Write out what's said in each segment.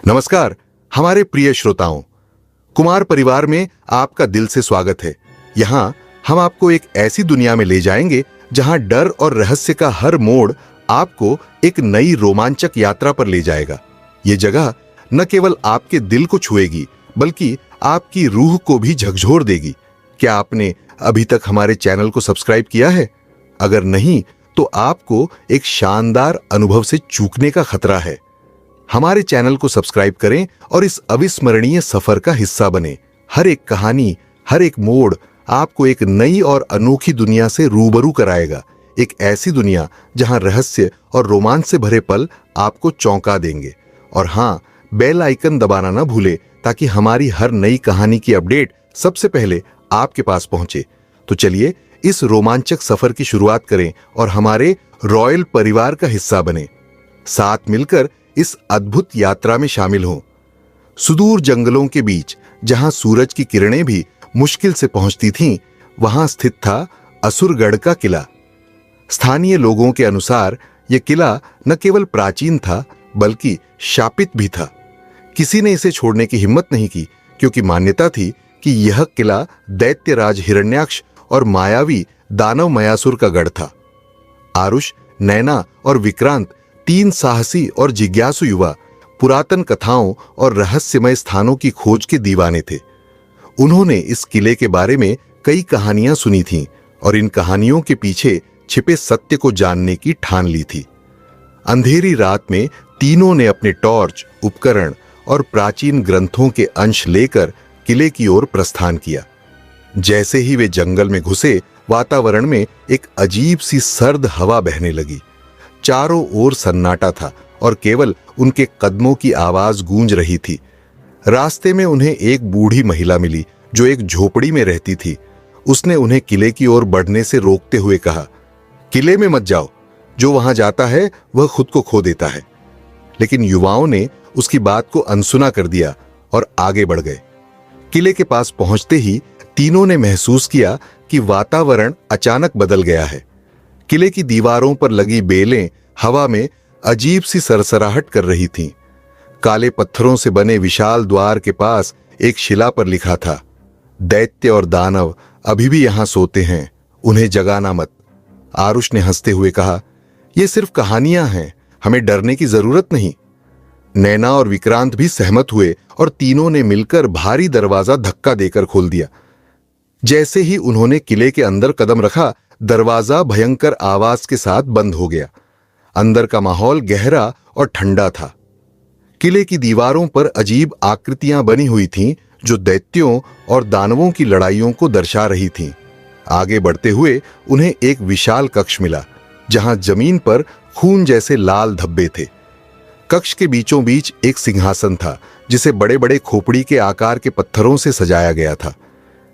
नमस्कार हमारे प्रिय श्रोताओं, कुमार परिवार में आपका दिल से स्वागत है। यहाँ हम आपको एक ऐसी दुनिया में ले जाएंगे जहाँ डर और रहस्य का हर मोड़ आपको एक नई रोमांचक यात्रा पर ले जाएगा। ये जगह न केवल आपके दिल को छुएगी बल्कि आपकी रूह को भी झकझोर देगी। क्या आपने अभी तक हमारे चैनल को सब्सक्राइब किया है? अगर नहीं तो आपको एक शानदार अनुभव से चूकने का खतरा है। हमारे चैनल को सब्सक्राइब करें और इस अविस्मरणीय सफर का हिस्सा बने। हर एक कहानी, हर एक मोड़ आपको एक नई और अनोखी दुनिया से रूबरू कराएगा। एक ऐसी दुनिया जहां रहस्य और रोमांच से भरे पल आपको चौंका देंगे। और हां, बेल आइकन दबाना ना भूले ताकि हमारी हर नई कहानी की अपडेट सबसे पहले आपके पास पहुंचे। तो चलिए इस रोमांचक सफर की शुरुआत करें और हमारे रॉयल परिवार का हिस्सा बने। साथ मिलकर इस अद्भुत यात्रा में शामिल हों। सुदूर जंगलों के बीच जहां सूरज की किरणें भी मुश्किल से पहुंचती थीं, वहां स्थित था असुरगढ़ का किला। स्थानीय लोगों के अनुसार यह किला न केवल प्राचीन था बल्कि शापित भी था। किसी ने इसे छोड़ने की हिम्मत नहीं की क्योंकि मान्यता थी कि यह किला दैत्यराज हिरण्याक्ष और मायावी दानव मयासुर का गढ़ था। आरुष, नैना और विक्रांत तीन साहसी और जिज्ञासु युवा पुरातन कथाओं और रहस्यमय स्थानों की खोज के दीवाने थे। उन्होंने इस किले के बारे में कई कहानियां सुनी थीं और इन कहानियों के पीछे छिपे सत्य को जानने की ठान ली थी। अंधेरी रात में तीनों ने अपने टॉर्च, उपकरण और प्राचीन ग्रंथों के अंश लेकर किले की ओर प्रस्थान किया। जैसे ही वे जंगल में घुसे, वातावरण में एक अजीब सी सर्द हवा बहने लगी। चारों ओर सन्नाटा था और केवल उनके कदमों की आवाज गूंज रही थी। रास्ते में उन्हें एक बूढ़ी महिला मिली जो एक झोपड़ी में रहती थी। उसने उन्हें किले की ओर बढ़ने से रोकते हुए कहा, किले में मत जाओ, जो वहां जाता है वह खुद को खो देता है। लेकिन युवाओं ने उसकी बात को अनसुना कर दिया और आगे बढ़ गए। किले के पास पहुंचते ही तीनों ने महसूस किया कि वातावरण अचानक बदल गया है। किले की दीवारों पर लगी बेलें हवा में अजीब सी सरसराहट कर रही थीं। काले पत्थरों से बने विशाल द्वार के पास एक शिला पर लिखा था, दैत्य और दानव अभी भी यहां सोते हैं, उन्हें जगाना मत। आरुष ने हंसते हुए कहा, यह सिर्फ कहानियां हैं, हमें डरने की जरूरत नहीं। नैना और विक्रांत भी सहमत हुए और तीनों ने मिलकर भारी दरवाजा धक्का देकर खोल दिया। जैसे ही उन्होंने किले के अंदर कदम रखा, दरवाजा भयंकर आवाज के साथ बंद हो गया। अंदर का माहौल गहरा और ठंडा था। किले की दीवारों पर अजीब आकृतियां बनी हुई थीं जो दैत्यों और दानवों की लड़ाइयों को दर्शा रही थीं। आगे बढ़ते हुए उन्हें एक विशाल कक्ष मिला जहां जमीन पर खून जैसे लाल धब्बे थे। कक्ष के बीचों बीच एक सिंहासन था जिसे बड़े बड़े खोपड़ी के आकार के पत्थरों से सजाया गया था।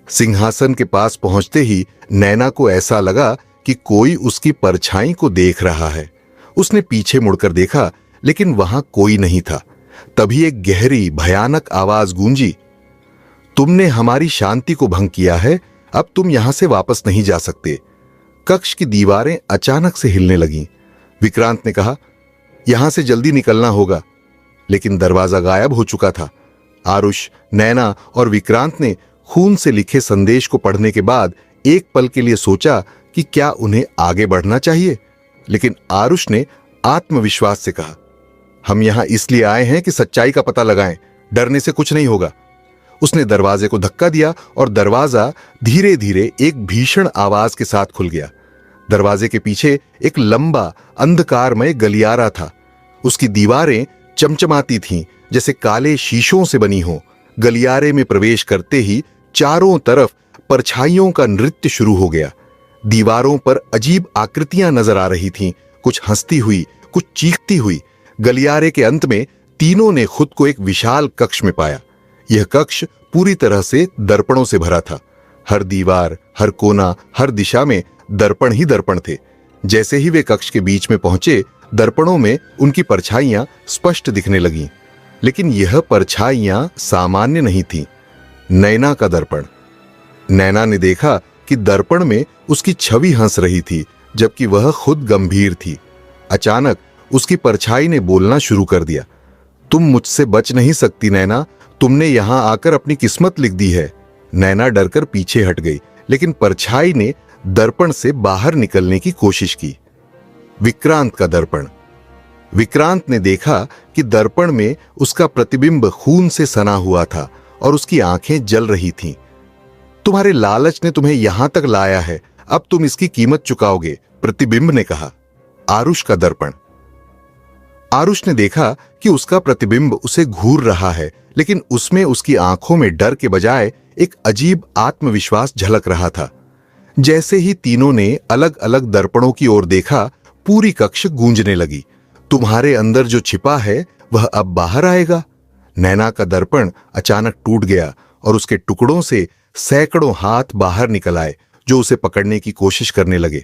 सिंहासन के पास पहुंचते ही नैना को ऐसा लगा कि कोई उसकी परछाई को देख रहा है। उसने पीछे मुड़कर देखा लेकिन वहां कोई नहीं था। तभी एक गहरी भयानक आवाज गूंजी, तुमने हमारी शांति को भंग किया है, अब तुम यहां से वापस नहीं जा सकते। कक्ष की दीवारें अचानक से हिलने लगीं। विक्रांत ने कहा, यहां से जल्दी निकलना होगा, लेकिन दरवाजा गायब हो चुका था। आरुष, नैना और विक्रांत ने खून से लिखे संदेश को पढ़ने के बाद एक पल के लिए सोचा कि क्या उन्हें आगे बढ़ना चाहिए। लेकिन आरुष ने आत्मविश्वास से कहा, हम यहां इसलिए आए हैं कि सच्चाई का पता लगाएं, डरने से कुछ नहीं होगा। उसने दरवाजे को धक्का दिया और दरवाजा धीरे धीरे एक भीषण आवाज के साथ खुल गया। दरवाजे के पीछे एक लंबा अंधकारमय गलियारा था। उसकी दीवारें चमचमाती थीं जैसे काले शीशों से बनी हों। गलियारे में प्रवेश करते ही चारों तरफ परछाइयों का नृत्य शुरू हो गया। दीवारों पर अजीब आकृतियां नजर आ रही थीं, कुछ हंसती हुई, कुछ चीखती हुई। गलियारे के अंत में तीनों ने खुद को एक विशाल कक्ष में पाया। यह कक्ष पूरी तरह से दर्पणों से भरा था। हर दीवार, हर कोना, हर दिशा में दर्पण ही दर्पण थे। जैसे ही वे कक्ष के बीच में पहुंचे, दर्पणों में उनकी परछाइयां स्पष्ट दिखने लगीं। लेकिन यह परछाइयां सामान्य नहीं थीं। नैना का दर्पण। नैना ने देखा कि दर्पण में उसकी छवि हंस रही थी जबकि वह खुद गंभीर थी। अचानक उसकी परछाई ने बोलना शुरू कर दिया, तुम मुझसे बच नहीं सकती नैना, तुमने यहां आकर अपनी किस्मत लिख दी है। नैना डरकर पीछे हट गई, लेकिन परछाई ने दर्पण से बाहर निकलने की कोशिश की। विक्रांत का दर्पण। विक्रांत ने देखा कि दर्पण में उसका प्रतिबिंब खून से सना हुआ था और उसकी आंखें जल रही थीं। तुम्हारे लालच ने तुम्हें यहां तक लाया है, अब तुम इसकी कीमत चुकाओगे, प्रतिबिंब ने कहा। आरुष का दर्पण। आरुष ने देखा कि उसका प्रतिबिंब उसे घूर रहा है, लेकिन उसमें उसकी आंखों में डर के बजाय एक अजीब आत्मविश्वास झलक रहा था। जैसे ही तीनों ने अलग अलग दर्पणों की ओर देखा, पूरी कक्ष गूंजने लगी। तुम्हारे अंदर जो छिपा है वह अब बाहर आएगा। नैना का दर्पण अचानक टूट गया और उसके टुकड़ों से सैकड़ों हाथ बाहर निकल आए, जो उसे पकड़ने की कोशिश करने लगे।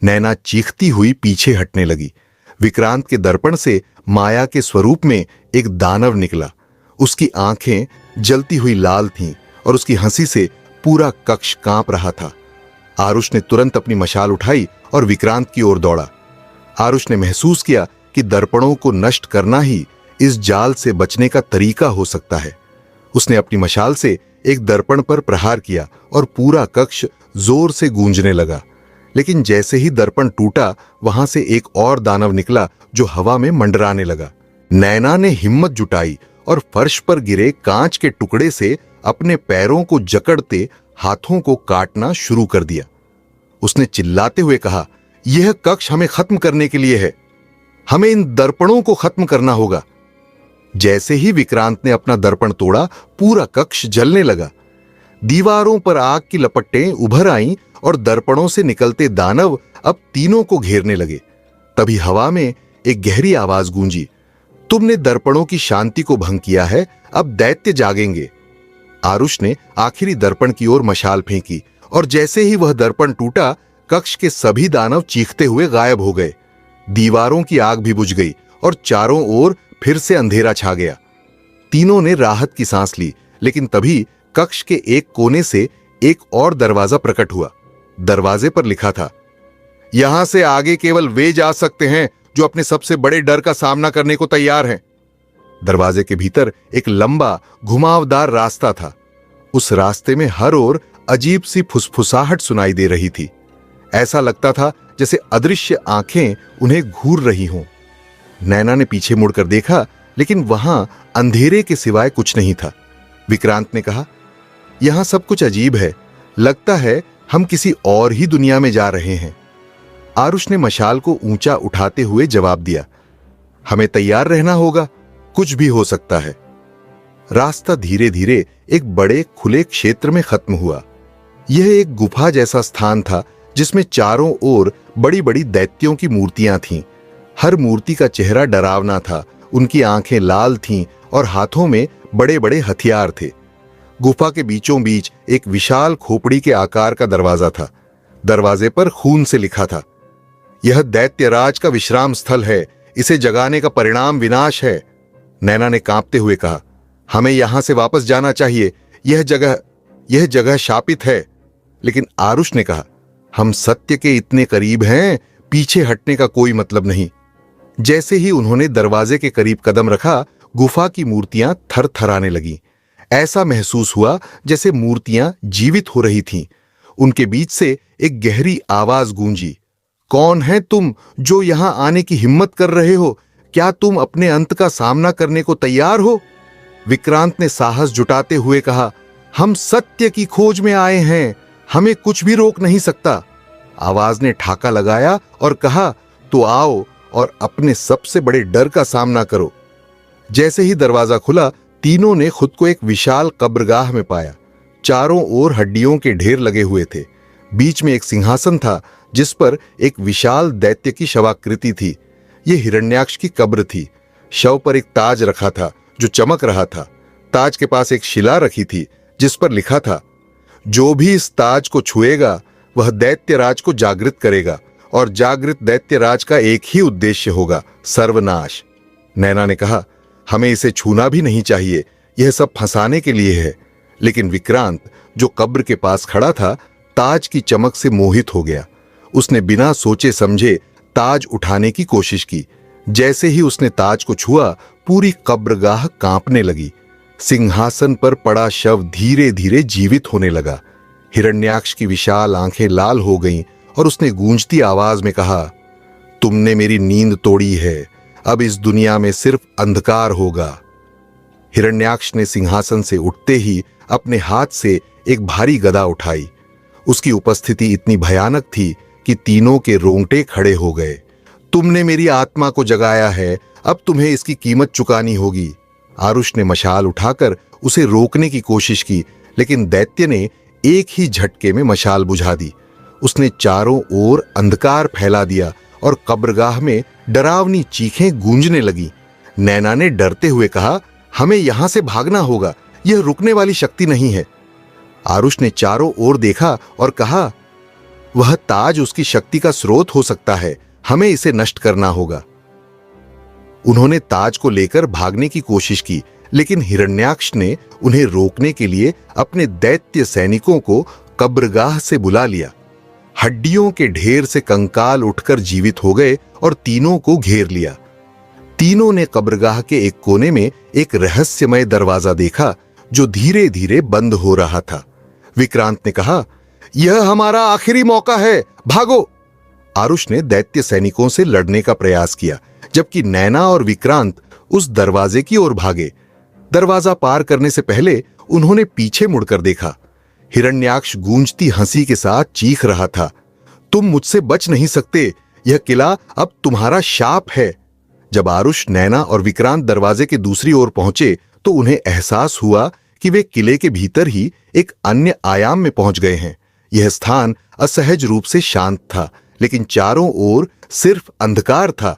नैना चीखती हुई पीछे हटने लगी। विक्रांत के दर्पण से माया के स्वरूप में एक दानव निकला। उसकी आंखें जलती हुई लाल थीं और उसकी हंसी से पूरा कक्ष कांप रहा था। आरुष ने तुरंत अपनी मशाल उठाई और विक्रांत की ओर दौड़ा। आरुष ने महसूस किया कि दर्पणों को नष्ट करना ही इस जाल से बचने का तरीका हो सकता है। उसने अपनी मशाल से एक दर्पण पर प्रहार किया और पूरा कक्ष जोर से गूंजने लगा। लेकिन जैसे ही दर्पण टूटा, वहां से एक और दानव निकला जो हवा में मंडराने लगा। नैना ने हिम्मत जुटाई और फर्श पर गिरे कांच के टुकड़े से अपने पैरों को जकड़ते हाथों को काटना शुरू कर दिया। उसने चिल्लाते हुए कहा, यह कक्ष हमें खत्म करने के लिए है, हमें इन दर्पणों को खत्म करना होगा। जैसे ही विक्रांत ने अपना दर्पण तोड़ा, पूरा कक्ष जलने लगा। दीवारों पर आग की लपटें उभर आईं और दर्पणों से निकलते दानव अब तीनों को घेरने लगे। तभी हवा में एक गहरी आवाज गूंजी, तुमने दर्पणों की शांति को भंग किया है, अब दैत्य जागेंगे। आरुष ने आखिरी दर्पण की ओर मशाल फेंकी और जैसे ही वह दर्पण टूटा, कक्ष के सभी दानव चीखते हुए गायब हो गए। दीवारों की आग भी बुझ गई और चारों ओर फिर से अंधेरा छा गया। तीनों ने राहत की सांस ली, लेकिन तभी कक्ष के एक कोने से एक और दरवाजा प्रकट हुआ। दरवाजे पर लिखा था, यहां से आगे केवल वे जा सकते हैं जो अपने सबसे बड़े डर का सामना करने को तैयार हैं। दरवाजे के भीतर एक लंबा घुमावदार रास्ता था। उस रास्ते में हर ओर अजीब सी फुसफुसाहट सुनाई दे रही थी। ऐसा लगता था जैसे अदृश्य आंखें उन्हें घूर रही हों। नैना ने पीछे मुड़कर देखा, लेकिन वहां अंधेरे के सिवाय कुछ नहीं था। विक्रांत ने कहा, यहां सब कुछ अजीब है, लगता है हम किसी और ही दुनिया में जा रहे हैं। आरुष ने मशाल को ऊंचा उठाते हुए जवाब दिया, हमें तैयार रहना होगा, कुछ भी हो सकता है। रास्ता धीरे धीरे एक बड़े खुले क्षेत्र में खत्म हुआ। यह एक गुफा जैसा स्थान था जिसमें चारों ओर बड़ी बड़ी दैत्यों की मूर्तियां थीं। हर मूर्ति का चेहरा डरावना था, उनकी आंखें लाल थीं और हाथों में बड़े बड़े हथियार थे। गुफा के बीचों बीच एक विशाल खोपड़ी के आकार का दरवाजा था। दरवाजे पर खून से लिखा था, यह दैत्यराज का विश्राम स्थल है, इसे जगाने का परिणाम विनाश है। नैना ने कांपते हुए कहा, हमें यहां से वापस जाना चाहिए, यह जगह शापित है। लेकिन आरुष ने कहा, हम सत्य के इतने करीब हैं, पीछे हटने का कोई मतलब नहीं। जैसे ही उन्होंने दरवाजे के करीब कदम रखा, गुफा की मूर्तियां थरथराने लगीं। ऐसा महसूस हुआ जैसे मूर्तियां जीवित हो रही थीं। उनके बीच से एक गहरी आवाज गूंजी, कौन है तुम जो यहां आने की हिम्मत कर रहे हो? क्या तुम अपने अंत का सामना करने को तैयार हो? विक्रांत ने साहस जुटाते हुए कहा, हम सत्य की खोज में आए हैं, हमें कुछ भी रोक नहीं सकता। आवाज ने ठाका लगाया और कहा, तो आओ और अपने सबसे बड़े डर का सामना करो। जैसे ही दरवाजा खुला, तीनों ने खुद को एक विशाल कब्रगाह में पाया। चारों ओर हड्डियों के ढेर लगे हुए थे। बीच में एक सिंहासन था जिस पर एक विशाल दैत्य की शवाकृति थी। यह हिरण्याक्ष की कब्र थी। शव पर एक ताज रखा था जो चमक रहा था। ताज के पास एक शिला रखी थी जिस पर लिखा था, जो भी इस ताज को छुएगा वह दैत्यराज को जागृत करेगा और जागृत दैत्यराज का एक ही उद्देश्य होगा, सर्वनाश। नैना ने कहा, हमें इसे छूना भी नहीं चाहिए, यह सब फंसाने के लिए है। लेकिन विक्रांत, जो कब्र के पास खड़ा था, ताज की चमक से मोहित हो गया। उसने बिना सोचे समझे ताज उठाने की कोशिश की। जैसे ही उसने ताज को छुआ, पूरी कब्रगाह कांपने लगी। सिंहासन पर पड़ा शव धीरे धीरे जीवित होने लगा। हिरण्याक्ष की विशाल आंखें लाल हो गईं और उसने गूंजती आवाज में कहा, तुमने मेरी नींद तोड़ी है, अब इस दुनिया में सिर्फ अंधकार होगा। हिरण्याक्ष ने सिंहासन से उठते ही अपने हाथ से एक भारी गदा उठाई। उसकी उपस्थिति इतनी भयानक थी कि तीनों के रोंगटे खड़े हो गए। तुमने मेरी आत्मा को जगाया है, अब तुम्हें इसकी कीमत चुकानी होगी। आरुष ने मशाल उठाकर उसे रोकने की कोशिश की, लेकिन दैत्य ने एक ही झटके में मशाल बुझा दी। उसने चारों ओर अंधकार फैला दिया और कब्रगाह में डरावनी चीखें गूंजने लगी। नैना ने डरते हुए कहा, हमें यहां से भागना होगा, यह रुकने वाली शक्ति नहीं है। आरुष ने चारों ओर देखा और कहा, वह ताज उसकी शक्ति का स्रोत हो सकता है, हमें इसे नष्ट करना होगा। उन्होंने ताज को लेकर भागने की कोशिश की, लेकिन हिरण्याक्ष ने उन्हें रोकने के लिए अपने दैत्य सैनिकों को कब्रगाह से बुला लिया। हड्डियों के ढेर से कंकाल उठकर जीवित हो गए और तीनों को घेर लिया। तीनों ने कब्रगाह के एक कोने में एक रहस्यमय दरवाजा देखा जो धीरे धीरे बंद हो रहा था। विक्रांत ने कहा, यह हमारा आखिरी मौका है, भागो। आरुष ने दैत्य सैनिकों से लड़ने का प्रयास किया, जबकि नैना और विक्रांत उस दरवाजे की ओर भागे। दरवाजा पार करने से पहले उन्होंने पीछे मुड़कर देखा। हिरण्याक्ष गूंजती हंसी के साथ चीख रहा था, तुम मुझसे बच नहीं सकते, यह किला अब तुम्हारा शाप है। जब आरुष, नैना और विक्रांत दरवाजे के दूसरी ओर पहुंचे तो उन्हें एहसास हुआ कि वे किले के भीतर ही एक अन्य आयाम में पहुंच गए हैं। यह स्थान असहज रूप से शांत था, लेकिन चारों ओर सिर्फ अंधकार था।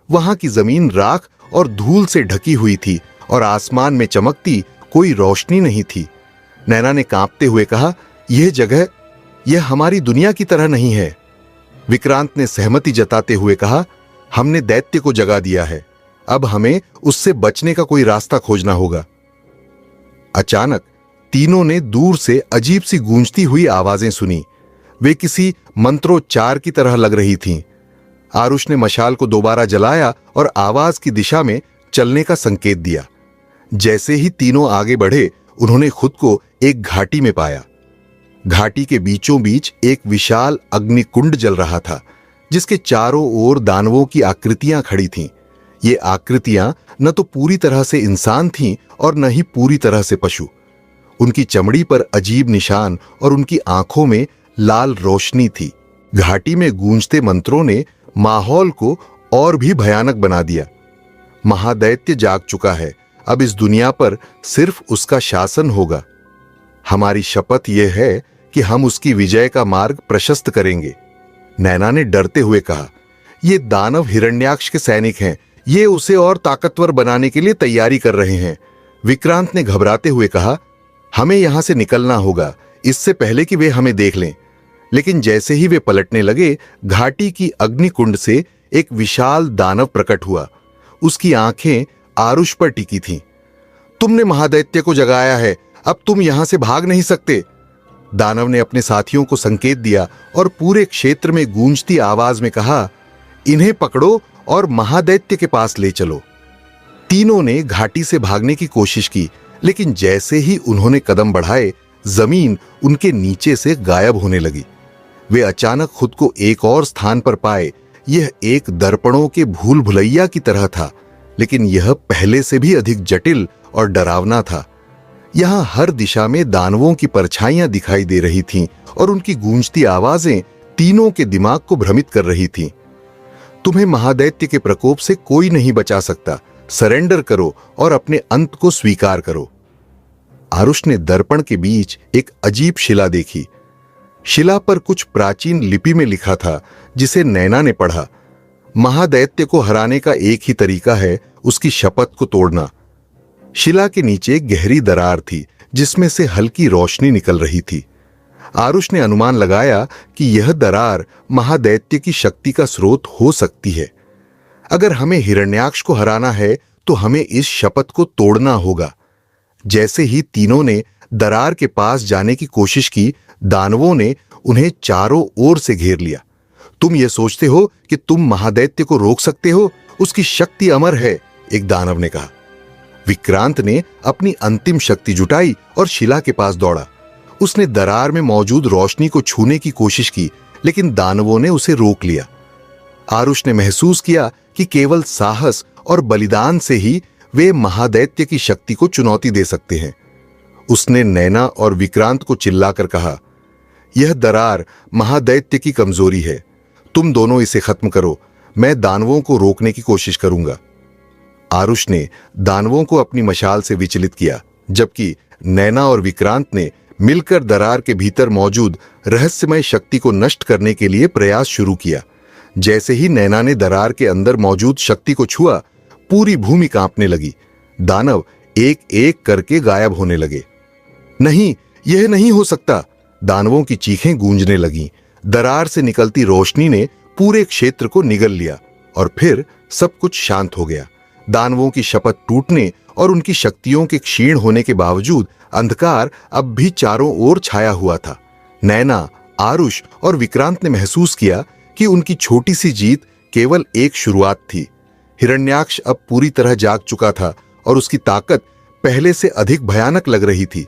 वहां की जमीन राख और धूल से ढकी हुई थी और आसमान में चमकती कोई रोशनी नहीं थी। नैना ने कांपते हुए कहा, यह जगह, यह हमारी दुनिया की तरह नहीं है। विक्रांत ने सहमति जताते हुए कहा, हमने दैत्य को जगा दिया है, अब हमें उससे बचने का कोई रास्ता खोजना होगा। अचानक तीनों ने दूर से अजीब सी गूंजती हुई आवाजें सुनी। वे किसी मंत्रोच्चार की तरह लग रही थीं। आरुष ने मशाल को दोबारा जलाया और आवाज की दिशा में चलने का संकेत दिया। जैसे ही तीनों आगे बढ़े, उन्होंने खुद को एक घाटी में पाया। घाटी के बीचों बीच एक विशाल अग्निकुंड जल रहा था, जिसके चारों ओर दानवों की आकृतियां खड़ी थीं। ये आकृतियां न तो पूरी तरह से इंसान थीं और न ही पूरी तरह से पशु। उनकी चमड़ी पर अजीब निशान और उनकी आंखों में लाल रोशनी थी। घाटी में गूंजते मंत्रों ने माहौल को और भी भयानक बना दिया। महादैत्य जाग चुका है, अब इस दुनिया पर सिर्फ उसका शासन होगा। हमारी शपथ यह है कि हम उसकी विजय का मार्ग प्रशस्त करेंगे। नैना ने डरते हुए कहा, ये दानव हिरण्याक्ष के सैनिक हैं, ये उसे और ताकतवर बनाने के लिए तैयारी कर रहे हैं। विक्रांत ने घबराते हुए कहा, हमें यहां से निकलना होगा, इससे पहले कि वे हमें देख लें। लेकिन जैसे ही वे पलटने लगे, घाटी की अग्निकुंड से एक विशाल दानव प्रकट हुआ। उसकी आंखें आरुष पर टिकी थीं। तुमने महादैत्य को जगाया है, अब तुम यहां से भाग नहीं सकते। दानव ने अपने साथियों को संकेत दिया और पूरे क्षेत्र में गूंजती आवाज में कहा, इन्हें पकड़ो और महादैत्य के पास ले चलो। तीनों ने घाटी से भागने की कोशिश की, लेकिन जैसे ही उन्होंने कदम बढ़ाए, जमीन उनके नीचे से गायब होने लगी। वे अचानक खुद को एक और स्थान पर पाए। यह एक दर्पणों के भूल भुलैया की तरह था, लेकिन यह पहले से भी अधिक जटिल और डरावना था। यहां हर दिशा में दानवों की परछाइयां दिखाई दे रही थीं और उनकी गूंजती आवाजें तीनों के दिमाग को भ्रमित कर रही थीं। तुम्हें महादैत्य के प्रकोप से कोई नहीं बचा सकता, सरेंडर करो और अपने अंत को स्वीकार करो। आरुष ने दर्पण के बीच एक अजीब शिला देखी। शिला पर कुछ प्राचीन लिपि में लिखा था, जिसे नैना ने पढ़ा। महादैत्य को हराने का एक ही तरीका है, उसकी शपथ को तोड़ना। शिला के नीचे गहरी दरार थी, जिसमें से हल्की रोशनी निकल रही थी। आरुष ने अनुमान लगाया कि यह दरार महादैत्य की शक्ति का स्रोत हो सकती है। अगर हमें हिरण्याक्ष को हराना है, तो हमें इस शपथ को तोड़ना होगा। जैसे ही तीनों ने दरार के पास जाने की कोशिश की, दानवों ने उन्हें चारों ओर से घेर लिया। तुम ये सोचते हो कि तुम महादैत्य को रोक सकते हो? उसकी शक्ति अमर है, एक दानव ने कहा। विक्रांत ने अपनी अंतिम शक्ति जुटाई और शिला के पास दौड़ा। उसने दरार में मौजूद रोशनी को छूने की कोशिश की, लेकिन दानवों ने उसे रोक लिया। आरुष ने महसूस किया कि केवल साहस और बलिदान से ही वे महादैत्य की शक्ति को चुनौती दे सकते हैं। उसने नैना और विक्रांत को चिल्लाकर कहा, यह दरार महादैत्य की कमजोरी है, तुम दोनों इसे खत्म करो, मैं दानवों को रोकने की कोशिश करूंगा। आरुष ने दानवों को अपनी मशाल से विचलित किया, जबकि नैना और विक्रांत ने मिलकर दरार के भीतर मौजूद रहस्यमय शक्ति को नष्ट करने के लिए प्रयास शुरू किया। जैसे ही नैना ने दरार के अंदर मौजूद शक्ति को छुआ, पूरी भूमि कांपने लगी। दानव एक एक करके गायब होने लगे। नहीं, यह नहीं हो सकता, दानवों की चीखें गूंजने लगीं। दरार से निकलती रोशनी ने पूरे क्षेत्र को निगल लिया और फिर सब कुछ शांत हो गया। दानवों की शपथ टूटने और उनकी शक्तियों के क्षीण होने के बावजूद अंधकार अब भी चारों ओर छाया हुआ था। नैना, आरुष और विक्रांत ने महसूस किया कि उनकी छोटी सी जीत केवल एक शुरुआत थी। हिरण्याक्ष अब पूरी तरह जाग चुका था और उसकी ताकत पहले से अधिक भयानक लग रही थी।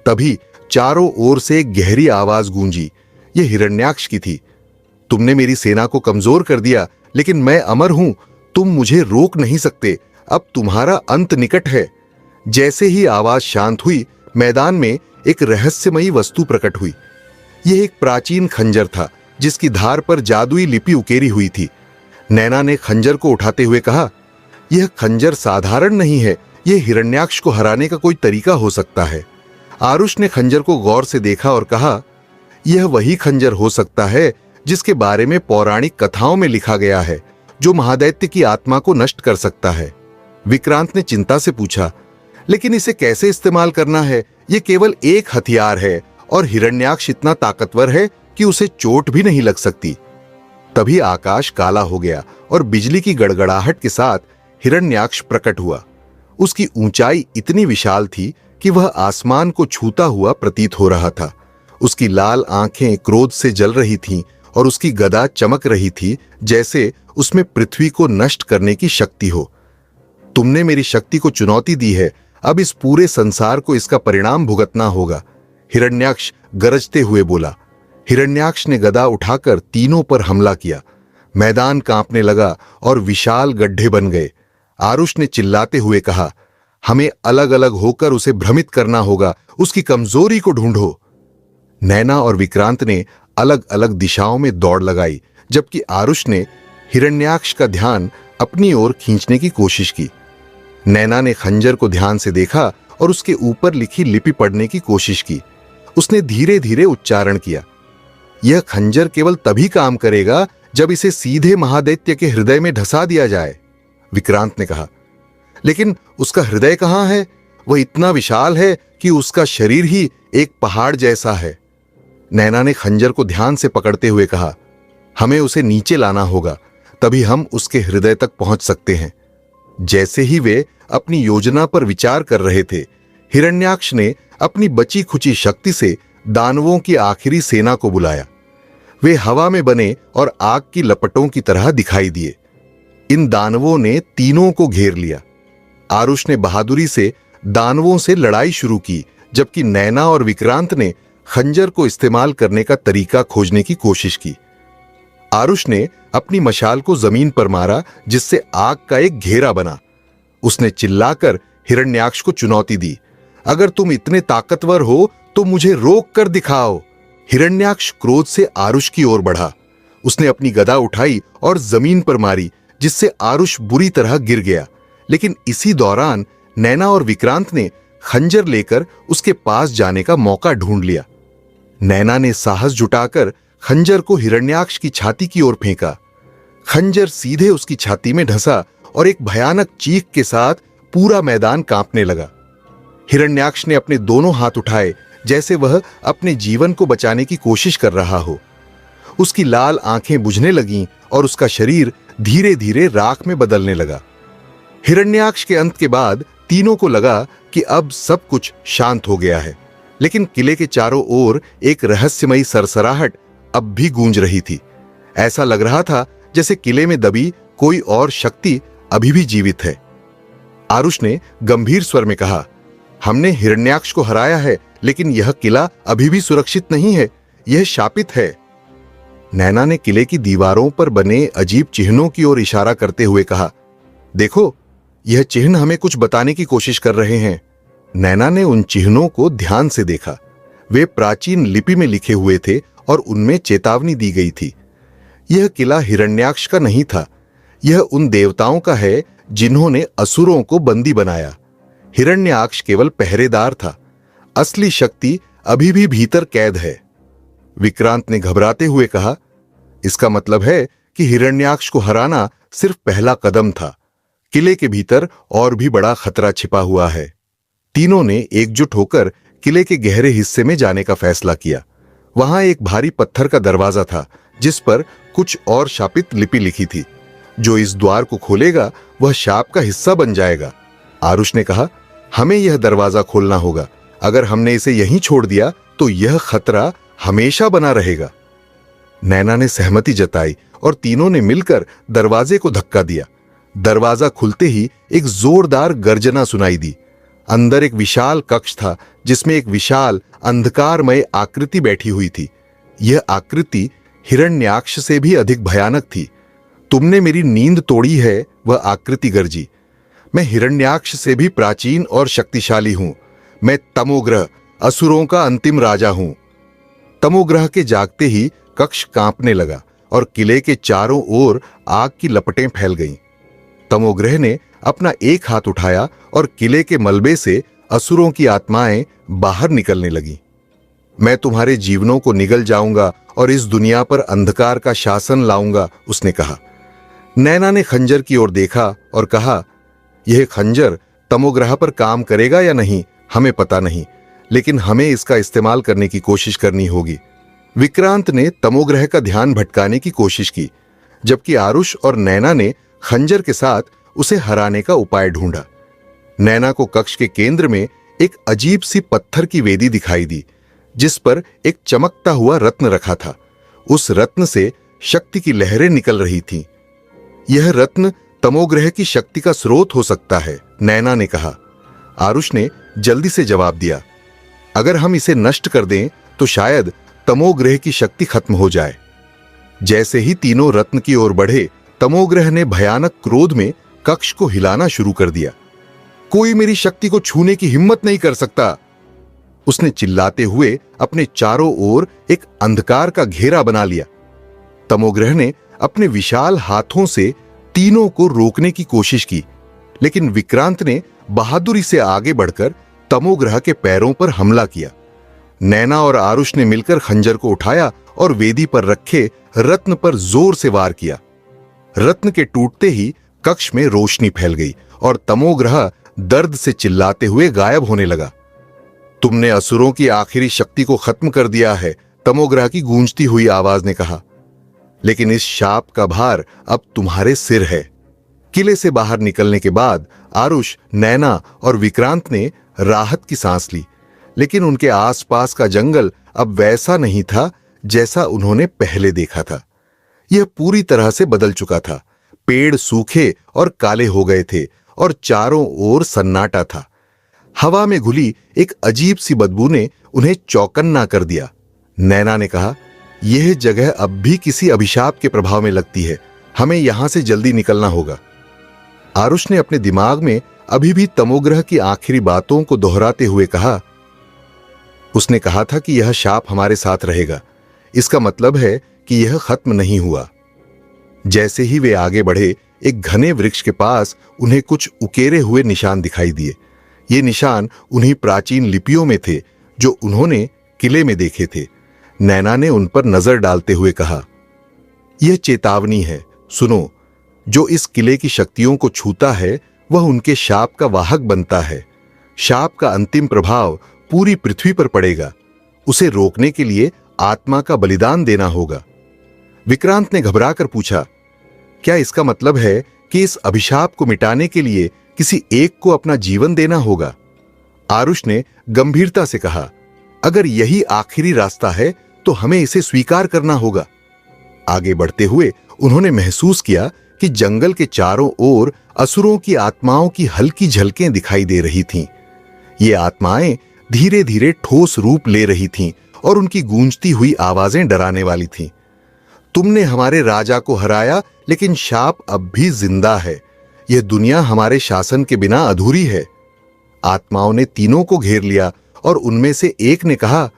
तभी चारों ओर से एक गहरी आवाज गूंजी। यह हिरण्याक्ष की थी। तुमने मेरी सेना को कमजोर कर दिया, लेकिन मैं अमर हूं, तुम मुझे रोक नहीं सकते, अब तुम्हारा अंत निकट है। जैसे ही आवाज शांत हुई, मैदान में एक रहस्यमयी वस्तु प्रकट हुई। यह एक प्राचीन खंजर था, जिसकी धार पर जादुई लिपि उकेरी हुई थी। नैना ने खंजर को उठाते हुए कहा, यह खंजर साधारण नहीं है, यह हिरण्याक्ष को हराने का कोई तरीका हो सकता है। आरुष ने खंजर को गौर से देखा और कहा, यह वही खंजर हो सकता है जिसके बारे में पौराणिक कथाओं में लिखा गया है, जो महादैत्य की आत्मा को नष्ट कर सकता है। विक्रांत ने चिंता से पूछा, लेकिन इसे कैसे इस्तेमाल करना है? यह केवल एक हथियार है और हिरण्याक्ष इतना ताकतवर है कि उसे चोट भी नहीं लग सकती। तभी आकाश काला हो गया और बिजली की गड़गड़ाहट के साथ हिरण्याक्ष प्रकट हुआ। उसकी ऊंचाई इतनी विशाल थी कि वह आसमान को छूता हुआ प्रतीत हो रहा था। उसकी लाल आंखें क्रोध से जल रही थीं और उसकी गदा चमक रही थी, जैसे उसमें पृथ्वी को नष्ट करने की शक्ति हो। तुमने मेरी शक्ति को चुनौती दी है, अब इस पूरे संसार को इसका परिणाम भुगतना होगा, हिरण्याक्ष गरजते हुए बोला। हिरण्याक्ष ने गदा उठाकर तीनों पर हमला किया। मैदान कांपने लगा और विशाल गड्ढे बन गए। आरुष ने चिल्लाते हुए कहा, हमें अलग अलग होकर उसे भ्रमित करना होगा, उसकी कमजोरी को ढूंढो। नैना और विक्रांत ने अलग अलग दिशाओं में दौड़ लगाई, जबकि आरुष ने हिरण्याक्ष का ध्यान अपनी ओर खींचने की कोशिश की। नैना ने खंजर को ध्यान से देखा और उसके ऊपर लिखी लिपि पढ़ने की कोशिश की। उसने धीरे धीरे उच्चारण किया, यह खंजर केवल तभी काम करेगा जब इसे सीधे महादैत्य के हृदय में ढसा दिया जाए, विक्रांत ने कहा। लेकिन उसका हृदय कहां है? वह इतना विशाल है कि उसका शरीर ही एक पहाड़ जैसा है। नैना ने खंजर को ध्यान से पकड़ते हुए कहा, हमें उसे नीचे लाना होगा, तभी हम उसके हृदय तक पहुंच सकते हैं। जैसे ही वे अपनी योजना पर विचार कर रहे थे, हिरण्याक्ष ने अपनी बची खुची शक्ति से दानवों की आखिरी सेना को बुलाया। वे हवा में बने और आग की लपटों की तरह दिखाई दिए। इन दानवों ने तीनों को घेर लिया। आरुष ने बहादुरी से दानवों से लड़ाई शुरू की, जबकि नैना और विक्रांत ने खंजर को इस्तेमाल करने का तरीका खोजने की कोशिश की। आरुष ने अपनी मशाल को जमीन पर मारा, जिससे आग का एक घेरा बना। उसने चिल्लाकर हिरण्याक्ष को चुनौती दी, अगर तुम इतने ताकतवर हो तो मुझे रोक कर दिखाओ। हिरण्याक्ष क्रोध से आरुष की ओर बढ़ा। उसने अपनी गदा उठाई और जमीन पर मारी, जिससे आरुष बुरी तरह गिर गया। लेकिन इसी दौरान नैना और विक्रांत ने खंजर लेकर उसके पास जाने का मौका ढूंढ लिया। नैना ने साहस जुटाकर खंजर को हिरण्याक्ष की छाती की ओर फेंका। खंजर सीधे उसकी छाती में ढसा और एक भयानक चीख के साथ पूरा मैदान कांपने लगा। हिरण्याक्ष ने अपने दोनों हाथ उठाए, जैसे वह अपने जीवन को बचाने की कोशिश कर रहा हो। उसकी लाल आंखें बुझने लगीं और उसका शरीर धीरे धीरे राख में बदलने लगा। हिरण्याक्ष के अंत के बाद तीनों को लगा कि अब सब कुछ शांत हो गया है, लेकिन किले के चारों ओर एक रहस्यमयी सरसराहट अब भी गूंज रही थी। ऐसा लग रहा था जैसे किले में दबी कोई और शक्ति अभी भी जीवित है। आरुष ने गंभीर स्वर में कहा, हमने हिरण्याक्ष को हराया है, लेकिन यह किला अभी भी सुरक्षित नहीं है, यह शापित है। नैना ने किले की दीवारों पर बने अजीब चिन्हों की ओर इशारा करते हुए कहा, देखो, यह चिन्ह हमें कुछ बताने की कोशिश कर रहे हैं। नैना ने उन चिन्हों को ध्यान से देखा। वे प्राचीन लिपि में लिखे हुए थे और उनमें चेतावनी दी गई थी। यह किला हिरण्याक्ष का नहीं था, यह उन देवताओं का है जिन्होंने असुरों को बंदी बनाया। हिरण्याक्ष केवल पहरेदार था, असली शक्ति अभी भी भीतर कैद है। विक्रांत ने घबराते हुए कहा, इसका मतलब है कि हिरण्याक्ष को हराना सिर्फ पहला कदम था। किले के भीतर और भी बड़ा खतरा छिपा हुआ है। तीनों ने एकजुट होकर किले के गहरे हिस्से में जाने का फैसला किया। वहां एक भारी पत्थर का दरवाजा था जिस पर कुछ और शापित लिपि लिखी थी। जो इस द्वार को खोलेगा वह शाप का हिस्सा बन जाएगा। आरुष ने कहा, हमें यह दरवाजा खोलना होगा। अगर हमने इसे यहीं छोड़ दिया तो यह खतरा हमेशा बना रहेगा। नैना ने सहमति जताई और तीनों ने मिलकर दरवाजे को धक्का दिया। दरवाजा खुलते ही एक जोरदार गर्जना सुनाई दी। अंदर एक विशाल कक्ष था जिसमें एक विशाल अंधकारमय आकृति बैठी हुई थी। यह आकृति हिरण्याक्ष से भी अधिक भयानक थी। तुमने मेरी नींद तोड़ी है, वह आकृति गर्जी। मैं हिरण्याक्ष से भी प्राचीन और शक्तिशाली हूं। मैं तमोग्रह, असुरों का अंतिम राजा हूं। तमोग्रह के जागते ही कक्ष कांपने लगा और किले के चारों ओर आग की लपटें फैल गईं। तमोग्रह ने अपना एक हाथ उठाया और किले के मलबे से असुरों की आत्माएं बाहर निकलने लगीं। मैं तुम्हारे जीवनों को निगल जाऊंगा और इस दुनिया पर अंधकार का शासन लाऊंगा, उसने कहा। नैना ने खंजर की ओर देखा और कहा, यह खंजर तमोग्रह पर काम करेगा या नहीं हमें पता नहीं, लेकिन हमें इसका इस्तेमाल करने की कोशिश करनी होगी। विक्रांत ने तमोग्रह का ध्यान भटकाने की कोशिश की, जबकि आरुष और नैना ने खंजर के साथ उसे हराने का उपाय ढूंढा। नैना को कक्ष के केंद्र में एक अजीब सी पत्थर की वेदी दिखाई दी, जिस पर एक चमकता हुआ रत्न रखा था। उस रत्न से शक्ति की लहरें निकल रही थीं। यह रत्न तमोग्रह की शक्ति का स्रोत हो सकता है, नैना ने कहा। आरुष ने जल्दी से जवाब दिया, अगर हम इसे नष्ट कर दें तो शायद तमोग्रह की शक्ति खत्म हो जाए। जैसे ही तीनों रत्न की ओर बढ़े, तमोग्रह ने भयानक क्रोध में कक्ष को हिलाना शुरू कर दिया। कोई मेरी शक्ति को छूने की हिम्मत नहीं कर सकता, उसने चिल्लाते हुए अपने चारों ओर एक अंधकार का घेरा बना लिया। तमोग्रह ने अपने विशाल हाथों से तीनों को रोकने की कोशिश की, लेकिन विक्रांत ने बहादुरी से आगे बढ़कर तमोग्रह के पैरों पर हमला किया। नैना और आरुष ने मिलकर खंजर को उठाया और वेदी पर रखे रत्न पर जोर से वार किया। रत्न के टूटते ही कक्ष में रोशनी फैल गई और तमोग्रह दर्द से चिल्लाते हुए गायब होने लगा। तुमने असुरों की आखिरी शक्ति को खत्म कर दिया है, तमोग्रह की गूंजती हुई आवाज ने कहा। लेकिन इस शाप का भार अब तुम्हारे सिर है। किले से बाहर निकलने के बाद आरुष, नैना और विक्रांत ने राहत की सांस ली, लेकिन उनके आसपास का जंगल अब वैसा नहीं था जैसा उन्होंने पहले देखा था। यह पूरी तरह से बदल चुका था। पेड़ सूखे और काले हो गए थे और चारों ओर सन्नाटा था। हवा में घुली एक अजीब सी बदबू ने उन्हें चौकन्ना कर दिया। नैना ने कहा, यह जगह अब भी किसी अभिशाप के प्रभाव में लगती है, हमें यहां से जल्दी निकलना होगा। आरुष ने अपने दिमाग में अभी भी तमोग्रह की आखिरी बातों को दोहराते हुए कहा, उसने कहा था कि यह शाप हमारे साथ रहेगा। इसका मतलब है कि यह खत्म नहीं हुआ। जैसे ही वे आगे बढ़े, एक घने वृक्ष के पास उन्हें कुछ उकेरे हुए निशान दिखाई दिए। ये निशान उन्हीं प्राचीन लिपियों में थे जो उन्होंने किले में देखे थे। नैना ने उन पर नजर डालते हुए कहा, यह चेतावनी है, सुनो। जो इस किले की शक्तियों को छूता है वह उनके शाप का वाहक बनता है। शाप का अंतिम प्रभाव पूरी पृथ्वी पर पड़ेगा। उसे रोकने के लिए आत्मा का बलिदान देना होगा। विक्रांत ने घबराकर पूछा, क्या इसका मतलब है कि इस अभिशाप को मिटाने के लिए किसी एक को अपना जीवन देना होगा? आरुष ने गंभीरता से कहा, अगर यही आखिरी रास्ता है तो हमें इसे स्वीकार करना होगा। आगे बढ़ते हुए उन्होंने महसूस किया कि जंगल के चारों ओर असुरों की आत्माओं की हल्की झलकें दिखाई दे रही थीं। ये आत्माएं धीरे धीरे ठोस रूप ले रही थीं और उनकी गूंजती हुई आवाजें डराने वाली थीं। तुमने हमारे राजा को हराया, लेकिन शाप अब भी जिंदा है। यह दुनिया हमारे शासन के बिना अधूरी है। आत्माओं ने तीनों को घेर लिया और उनमें से एक ने कहा,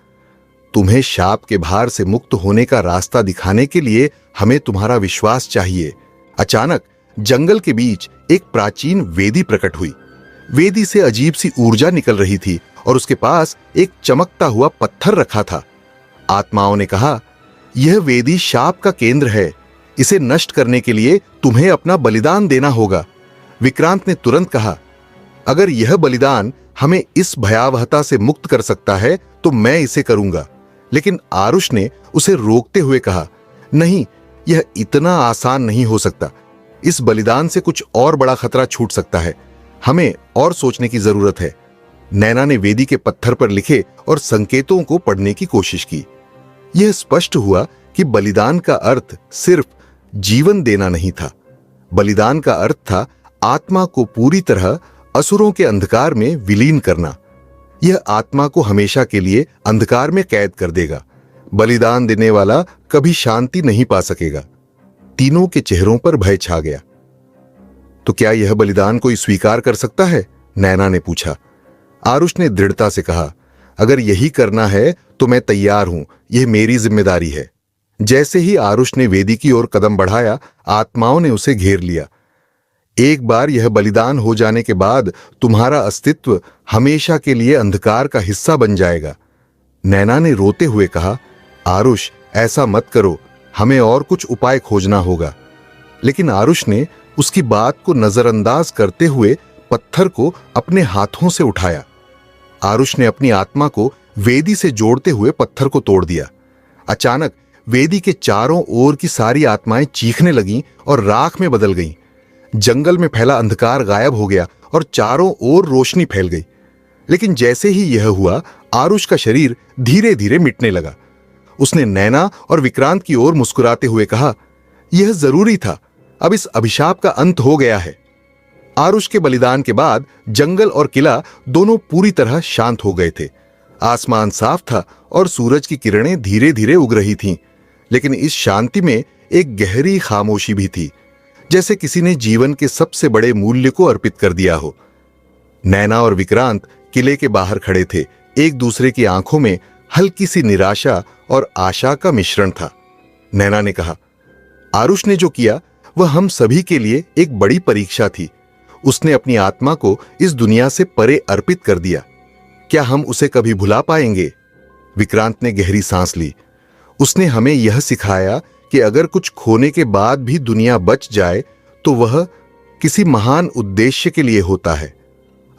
तुम्हें शाप के भार से मुक्त होने का रास्ता दिखाने के लिए हमें तुम्हारा विश्वास चाहिए। अचानक जंगल के बीच एक प्राचीन वेदी प्रकट हुई। वेदी से अजीब सी ऊर्जा निकल रही थी और उसके पास एक चमकता हुआ पत्थर रखा था। आत्माओं ने कहा, यह वेदी शाप का केंद्र है। इसे नष्ट करने के लिए तुम्हें अपना बलिदान देना होगा। विक्रांत ने तुरंत कहा, अगर यह बलिदान हमें इस भयावहता से मुक्त कर सकता है तो मैं इसे करूंगा। लेकिन आरुष ने उसे रोकते हुए कहा, नहीं, यह इतना आसान नहीं हो सकता। इस बलिदान से कुछ और बड़ा खतरा छूट सकता है। हमें और सोचने की जरूरत है। नैना ने वेदी के पत्थर पर लिखे और संकेतों को पढ़ने की कोशिश की। यह स्पष्ट हुआ कि बलिदान का अर्थ सिर्फ जीवन देना नहीं था। बलिदान का अर्थ था आत्मा को पूरी तरह असुरों के अंधकार में विलीन करना। यह आत्मा को हमेशा के लिए अंधकार में कैद कर देगा। बलिदान देने वाला कभी शांति नहीं पा सकेगा। तीनों के चेहरों पर भय छा गया। तो क्या यह बलिदान कोई स्वीकार कर सकता है? नैना ने पूछा। आरुष ने दृढ़ता से कहा, अगर यही करना है तो मैं तैयार हूं। यह मेरी जिम्मेदारी है। जैसे ही आरुष ने वेदी की ओर कदम बढ़ाया, आत्माओं ने उसे घेर लिया। एक बार यह बलिदान हो जाने के बाद तुम्हारा अस्तित्व हमेशा के लिए अंधकार का हिस्सा बन जाएगा। नैना ने रोते हुए कहा, आरुष, ऐसा मत करो। हमें और कुछ उपाय खोजना होगा। लेकिन आरुष ने उसकी बात को नजरअंदाज करते हुए पत्थर को अपने हाथों से उठाया। आरुष ने अपनी आत्मा को वेदी से जोड़ते हुए पत्थर को तोड़ दिया। अचानक वेदी के चारों ओर की सारी आत्माएं चीखने लगीं और राख में बदल गईं। जंगल में फैला अंधकार गायब हो गया और चारों ओर रोशनी फैल गई। लेकिन जैसे ही यह हुआ, आरुष का शरीर धीरे धीरे मिटने लगा। उसने नैना और विक्रांत की ओर मुस्कुराते हुए कहा, यह जरूरी था। अब इस अभिशाप का अंत हो गया है। आरुष के बलिदान के बाद जंगल और किला दोनों पूरी तरह शांत हो गए थे। आसमान साफ था और सूरज की किरणें धीरे धीरे उग रही थीं। लेकिन इस शांति में एक गहरी खामोशी भी थी, जैसे किसी ने जीवन के सबसे बड़े मूल्य को अर्पित कर दिया हो। नैना और विक्रांत किले के बाहर खड़े थे। एक दूसरे की आंखों में हल्की सी निराशा और आशा का मिश्रण था। नैना ने कहा, आरुष ने जो किया वह हम सभी के लिए एक बड़ी परीक्षा थी। उसने अपनी आत्मा को इस दुनिया से परे अर्पित कर दिया। क्या हम उसे कभी भुला पाएंगे? विक्रांत ने गहरी सांस ली। उसने हमें यह सिखाया कि अगर कुछ खोने के बाद भी दुनिया बच जाए तो वह किसी महान उद्देश्य के लिए होता है।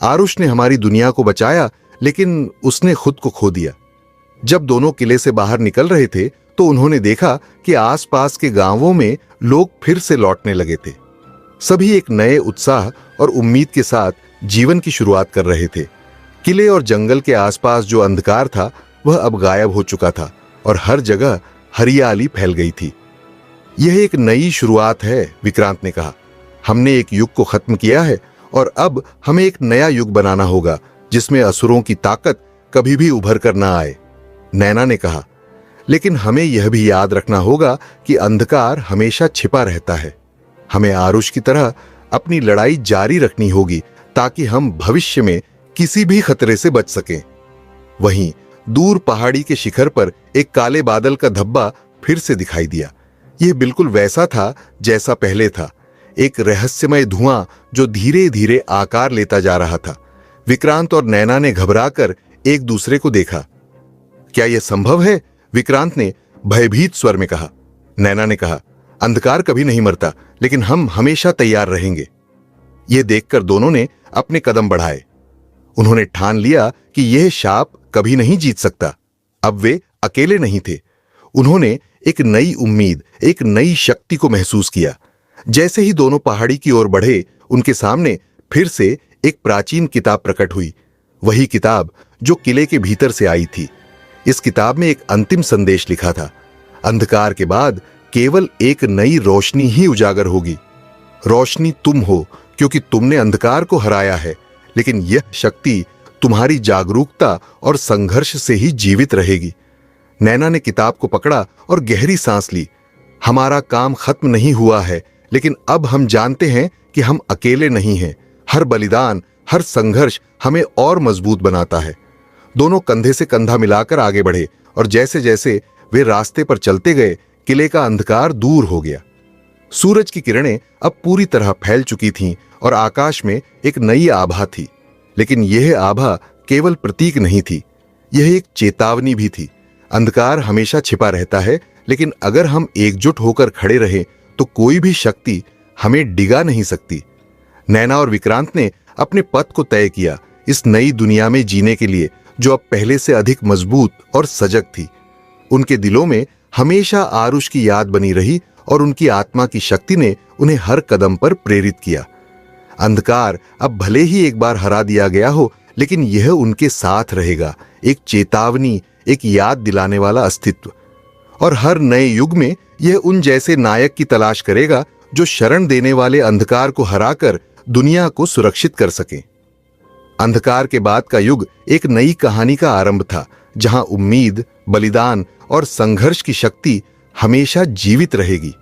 आरुष ने हमारी दुनिया को बचाया, लेकिन उसने खुद को खो दिया। जब दोनों किले से बाहर निकल रहे थे तो उन्होंने देखा कि आसपास के गांवों में लोग फिर से लौटने लगे थे। सभी एक नए उत्साह और उम्मीद के साथ जीवन की शुरुआत कर रहे थे। किले और जंगल के आसपास जो अंधकार था वह अब गायब हो चुका था और हर जगह हरियाली फैल गई थी। यह एक नई शुरुआत है, विक्रांत ने कहा। हमने एक युग को खत्म किया है और अब हमें एक नया युग बनाना होगा जिसमें असुरों की ताकत कभी भी उभर कर ना आए। नैना ने कहा, लेकिन हमें यह भी याद रखना होगा कि अंधकार हमेशा छिपा रहता है। हमें आरुष की तरह अपनी लड़ाई जारी रखनी होगी ताकि हम भविष्य में किसी भी खतरे से बच सकें। वहीं दूर पहाड़ी के शिखर पर एक काले बादल का धब्बा फिर से दिखाई दिया। यह बिल्कुल वैसा था जैसा पहले था, एक रहस्यमय धुआं जो धीरे धीरे आकार लेता जा रहा था। विक्रांत और नैना ने घबराकर एक दूसरे को देखा। क्या यह संभव है? विक्रांत ने भयभीत स्वर में कहा। नैना ने कहा, अंधकार कभी नहीं मरता, लेकिन हम हमेशा तैयार रहेंगे। यह देखकर दोनों ने अपने कदम बढ़ाए। उन्होंने ठान लिया कि यह शाप कभी नहीं जीत सकता। अब वे अकेले नहीं थे। उन्होंने एक नई उम्मीद, एक नई शक्ति को महसूस किया। जैसे ही दोनों पहाड़ी की ओर बढ़े, उनके सामने फिर से एक प्राचीन किताब प्रकट हुई। वही किताब जो किले के भीतर से आई थी। इस किताब में एक अंतिम संदेश लिखा था, अंधकार के बाद केवल एक नई रोशनी ही उजागर होगी। रोशनी तुम हो क्योंकि तुमने अंधकार को हराया है, लेकिन यह शक्ति तुम्हारी जागरूकता और संघर्ष से ही जीवित रहेगी। नैना ने किताब को पकड़ा और गहरी सांस ली। हमारा काम खत्म नहीं हुआ है, लेकिन अब हम जानते हैं कि हम अकेले नहीं हैं। हर बलिदान, हर संघर्ष हमें और मजबूत बनाता है। दोनों कंधे से कंधा मिलाकर आगे बढ़े और जैसे जैसे वे रास्ते पर चलते गए, किले का अंधकार दूर हो गया। सूरज की किरणें अब पूरी तरह फैल चुकी थीं और आकाश में एक नई आभा थी। लेकिन यह आभा केवल प्रतीक नहीं थी, यह एक चेतावनी भी थी। अंधकार हमेशा छिपा रहता है, लेकिन अगर हम एकजुट होकर खड़े रहें तो कोई भी शक्ति हमें डिगा नहीं सकती। नैना और विक्रांत ने अपने पथ को तय किया, इस नई दुनिया में जीने के लिए, जो अब पहले से अधिक मजबूत और सजग थी। उनके दिलों में हमेशा आरुष की याद बनी रही और उनकी आत्मा की शक्ति ने उन्हें हर कदम पर प्रेरित किया। अंधकार अब भले ही एक बार हरा दिया गया हो, लेकिन यह उनके साथ रहेगा, एक चेतावनी, एक याद दिलाने वाला अस्तित्व। और हर नए युग में यह उन जैसे नायक की तलाश करेगा जो शरण देने वाले अंधकार को हराकर दुनिया को सुरक्षित कर सके। अंधकार के बाद का युग एक नई कहानी का आरंभ था, जहां उम्मीद, बलिदान और संघर्ष की शक्ति हमेशा जीवित रहेगी।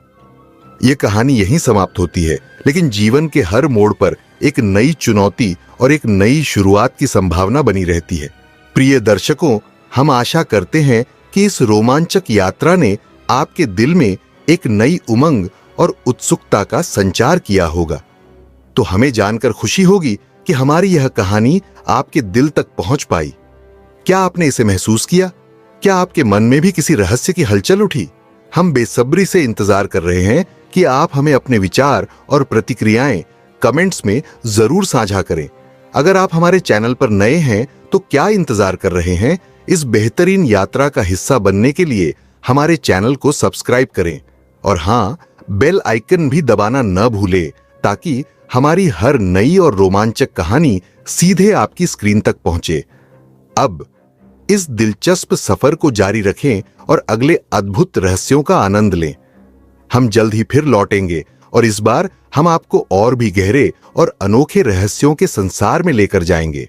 यह कहानी यहीं समाप्त होती है, लेकिन जीवन के हर मोड़ पर एक नई चुनौती और एक नई शुरुआत की संभावना बनी रहती है। प्रिय दर्शकों, हम आशा करते हैं कि इस रोमांचक यात्रा ने आपके दिल में एक नई उमंग और उत्सुकता का संचार किया होगा। तो हमें जानकर खुशी होगी कि हमारी यह कहानी आपके दिल तक पहुंच पाई। क्या आपने इसे महसूस किया? क्या आपके मन में भी किसी रहस्य की हलचल उठी? हम बेसब्री से इंतजार कर रहे हैं कि आप हमें अपने विचार और प्रतिक्रियाएं कमेंट्स में जरूर साझा करें। अगर आप हमारे चैनल पर नए हैं तो क्या इंतजार कर रहे हैं? इस बेहतरीन यात्रा का हिस्सा बनने के लिए हमारे चैनल को सब्सक्राइब करें और हां, बेल आइकन भी दबाना न भूलें, ताकि हमारी हर नई और रोमांचक कहानी सीधे आपकी स्क्रीन तक पहुंचे। अब इस दिलचस्प सफर को जारी रखें और अगले अद्भुत रहस्यों का आनंद लें। हम जल्द ही फिर लौटेंगे और इस बार हम आपको और भी गहरे और अनोखे रहस्यों के संसार में लेकर जाएंगे।